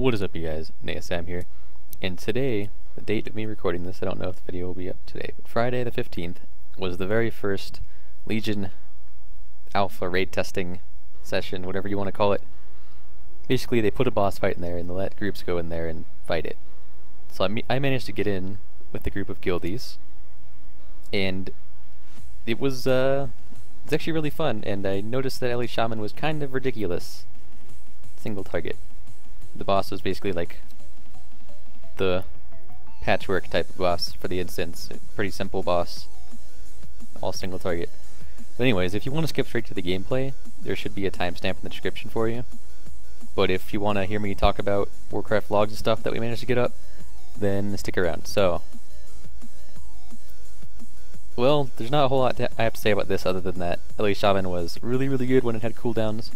What is up, you guys? Sam here, and today, the date of me recording this, I don't know if the video will be up today, but Friday the 15th was the very first Legion Alpha raid testing session, whatever you want to call it. Basically, they put a boss fight in there, and they let groups go in there and fight it. So I managed to get in with a group of guildies, and it was it's actually really fun, and I noticed that Shaman was kind of ridiculous. Single target. The boss was basically like the patchwork type of boss for the instance. Pretty simple boss. All single target. But anyways, if you want to skip straight to the gameplay, there should be a timestamp in the description for you. But if you want to hear me talk about Warcraft logs and stuff that we managed to get up, then stick around. So, well, there's not a whole lot I have to say about this other than that Shaman was really good when it had cooldowns.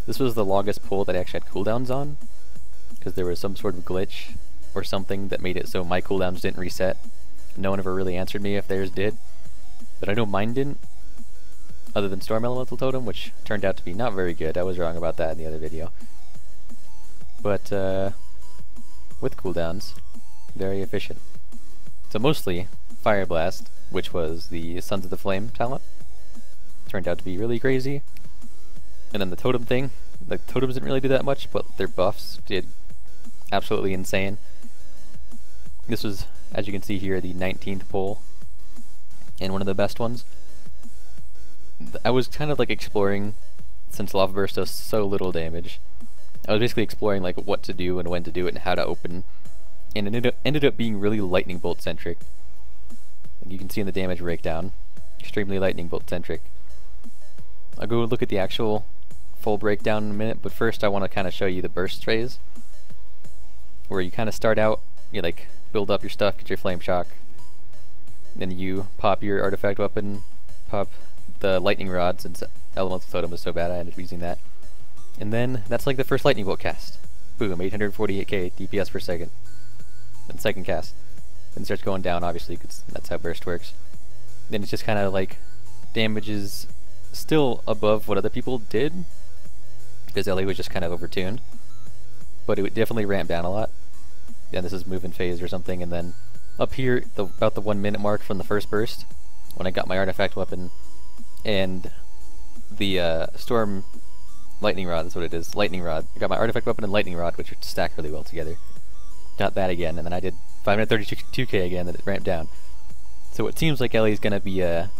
This was the longest pull that I actually had cooldowns on, because there was some sort of glitch or something that made it so my cooldowns didn't reset. No one ever really answered me if theirs did, but I know mine didn't, other than Storm Elemental Totem, which turned out to be not very good. I was wrong about that in the other video. But with cooldowns, very efficient. So mostly Fire Blast, which was the Sons of the Flame talent, turned out to be really crazy. And then the totem thing, the totems didn't really do that much, but their buffs did absolutely insane. This was, as you can see here, the 19th pull, and one of the best ones. I was kind of like exploring, since Lava Burst does so little damage, I was basically exploring like what to do and when to do it and how to open, and it ended up being really lightning bolt centric. Like you can see in the damage breakdown, extremely lightning bolt centric. I'll go look at the actual full breakdown in a minute, but first I want to kind of show you the burst phase, where you kind of start out, you like build up your stuff, get your flame shock, then you pop your artifact weapon, pop the lightning rod, since Elemental Totem was so bad I ended up using that, and then that's like the first lightning bolt cast. Boom, 848k DPS per second. Then second cast. Then it starts going down, obviously, because that's how burst works. Then it's just kind of like damages still above what other people did, because Ellie was just kind of overtuned, but it would definitely ramp down a lot. Then this is moving phase or something, and then up here, about the 1 minute mark from the first burst, when I got my artifact weapon and the storm lightning rod, that's what it is, lightning rod. I got my artifact weapon and lightning rod, which stack really well together. Got that again, and then I did 532k again, that it ramped down. So it seems like Ellie's gonna be a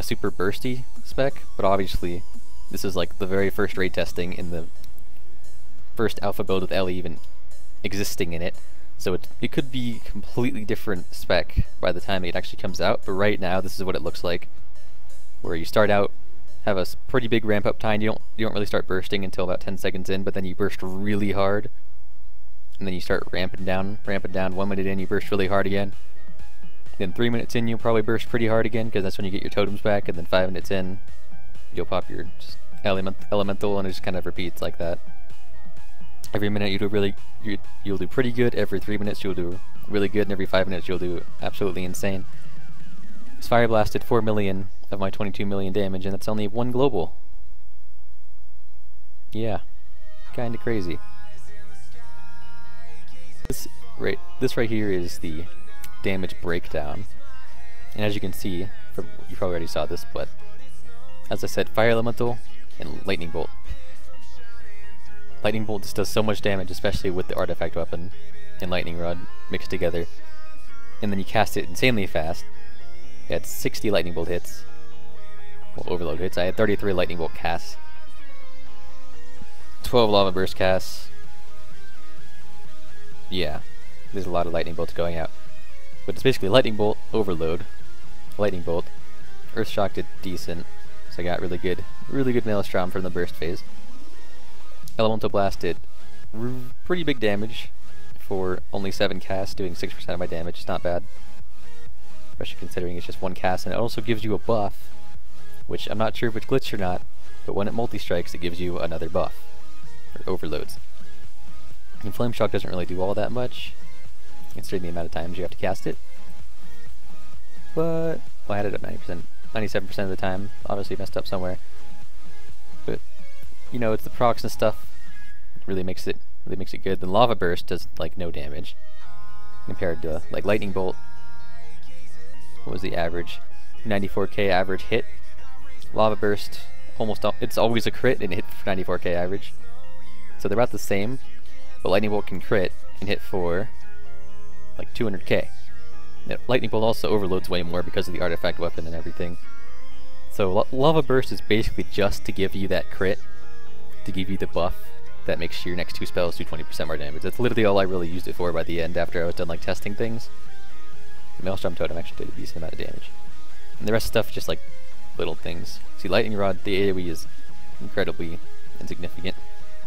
super bursty spec, but obviously this is like the very first raid testing in the first alpha build with Ellie even existing in it, so it could be a completely different spec by the time it actually comes out, but right now this is what it looks like, where you start out, have a pretty big ramp up time, you don't really start bursting until about 10 seconds in, but then you burst really hard, and then you start ramping down, 1 minute in you burst really hard again. Then 3 minutes in, you'll probably burst pretty hard again, because that's when you get your totems back, and then 5 minutes in, you'll pop your just elemental, and it just kind of repeats like that. Every minute you'll do pretty good, every 3 minutes you'll do really good, and every 5 minutes you'll do absolutely insane. This Fire Blast did 4 million of my 22 million damage, and that's only one global. Yeah, kinda crazy. This right here is the damage breakdown, and as you can see, you probably already saw this, but as I said, Fire Elemental and Lightning Bolt. Lightning Bolt just does so much damage, especially with the artifact weapon and lightning rod mixed together, and then you cast it insanely fast. I had 60 lightning bolt hits, well, overload hits. I had 33 lightning bolt casts, 12 lava burst casts. Yeah, there's a lot of lightning bolts going out. But it's basically lightning bolt, overload, lightning bolt. Earth shock did decent, so I got really good maelstrom from the burst phase. Elemental blast did pretty big damage for only 7 casts, doing 6% of my damage. It's not bad, especially considering it's just 1 cast, and it also gives you a buff, which I'm not sure if it's glitched or not, but when it multi-strikes, it gives you another buff, or overloads. And Flame Shock doesn't really do all that much, considering the amount of times you have to cast it. But, well, I had it at 90%, 97% of the time, obviously messed up somewhere. But, you know, it's the procs and stuff, it really makes it Really makes it good. Then Lava Burst does like no damage compared to like Lightning Bolt. What was the average? 94k average hit. Lava Burst it's always a crit and hit for 94k average. So they're about the same, but Lightning Bolt can crit and hit for like 200k. Now, Lightning Bolt also overloads way more because of the artifact weapon and everything. So Lava Burst is basically just to give you that crit, to give you the buff that makes your next 2 spells do 20% more damage. That's literally all I really used it for by the end after I was done like testing things. The Maelstrom Totem actually did a decent amount of damage. And the rest of stuff just like little things. See, Lightning Rod, the AoE is incredibly insignificant.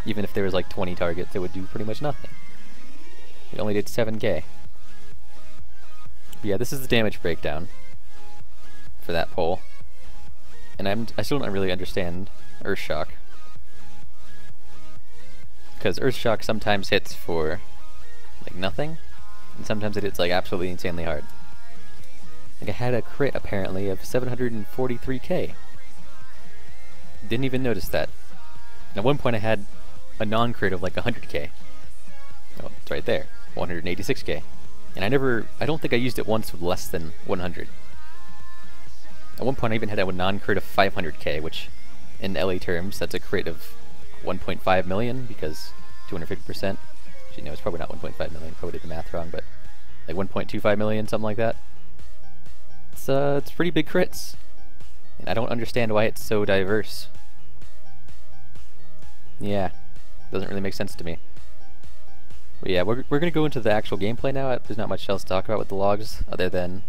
Even if there was like 20 targets, it would do pretty much nothing. It only did 7k. But yeah, this is the damage breakdown for that poll. And I still don't really understand Earthshock. Because Earthshock sometimes hits for like nothing, and sometimes it hits like absolutely insanely hard. Like I had a crit apparently of 743k. Didn't even notice that. And at one point I had a non-crit of like 100k. Oh, it's right there, 186k. And I don't think I used it once with less than 100. At one point I even had a non-crit of 500k, which in LA terms, that's a crit of 1.5 million, because 250%. Actually, no, it's probably not 1.5 million, probably did the math wrong, but like 1.25 million, something like that. It's pretty big crits. And I don't understand why it's so diverse. Yeah, doesn't really make sense to me. But yeah, we're gonna go into the actual gameplay now. There's not much else to talk about with the logs, other than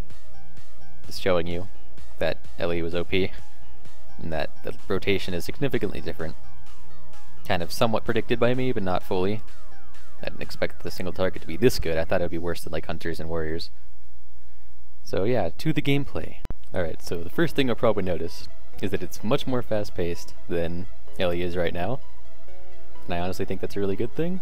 just showing you that Ellie was OP, and that the rotation is significantly different. Kind of somewhat predicted by me, but not fully. I didn't expect the single target to be this good. I thought it would be worse than like Hunters and Warriors. So yeah, to the gameplay. Alright, so the first thing you'll probably notice is that it's much more fast-paced than Ellie is right now. And I honestly think that's a really good thing.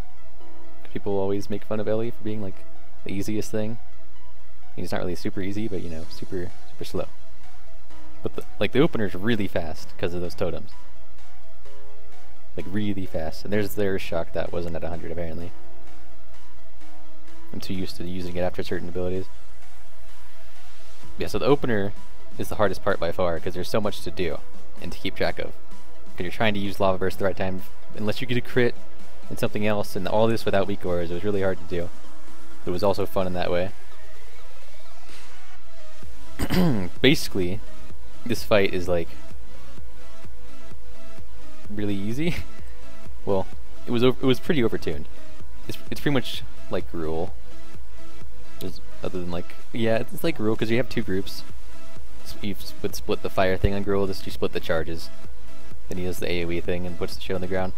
People always make fun of Ellie for being like the easiest thing. I mean, it's not really super easy, but you know, super slow. But the opener's really fast because of those totems. Like really fast. And there's their shock that wasn't at 100 apparently. I'm too used to using it after certain abilities. Yeah, so the opener is the hardest part by far because there's so much to do and to keep track of. Because you're trying to use Lava Burst at the right time. Unless you get a crit and something else, and all this without weak auras, it was really hard to do. It was also fun in that way. Basically, this fight is like really easy. Well, it was pretty overtuned. It's pretty much like Gruul. Other than like, yeah, it's like Gruul because you have two groups. You would split the fire thing on Gruul, just you split the charges. Then he does the AoE thing and puts the shit on the ground.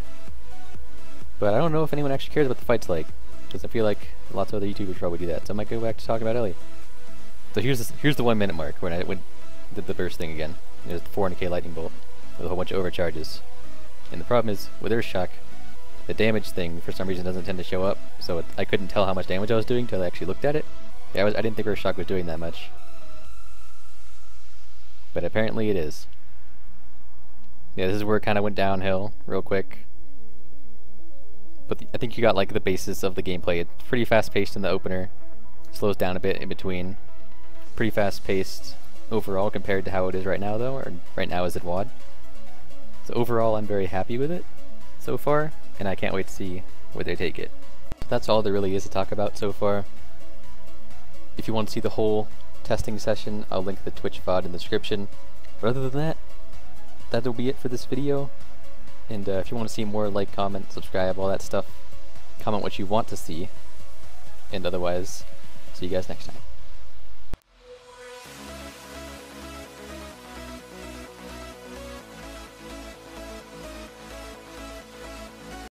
But I don't know if anyone actually cares what the fight's like, because I feel like lots of other YouTubers probably do that. So I might go back to talking about Ellie. So here's the 1 minute mark when I did the burst thing again. There's the 400k lightning bolt with a whole bunch of overcharges. And the problem is with Earthshock, the damage thing for some reason doesn't tend to show up. So I couldn't tell how much damage I was doing until I actually looked at it. Yeah, I didn't think Earthshock was doing that much, but apparently it is. Yeah, this is where it kind of went downhill real quick. But I think you got like the basis of the gameplay. It's pretty fast-paced in the opener. Slows down a bit in between. Pretty fast-paced overall compared to how it is right now, though, or right now as it WAD. So overall, I'm very happy with it so far, and I can't wait to see where they take it. That's all there really is to talk about so far. If you want to see the whole testing session, I'll link the Twitch VOD in the description. But other than that, that'll be it for this video. And if you want to see more, like, comment, subscribe, all that stuff. Comment what you want to see. And otherwise, see you guys next time.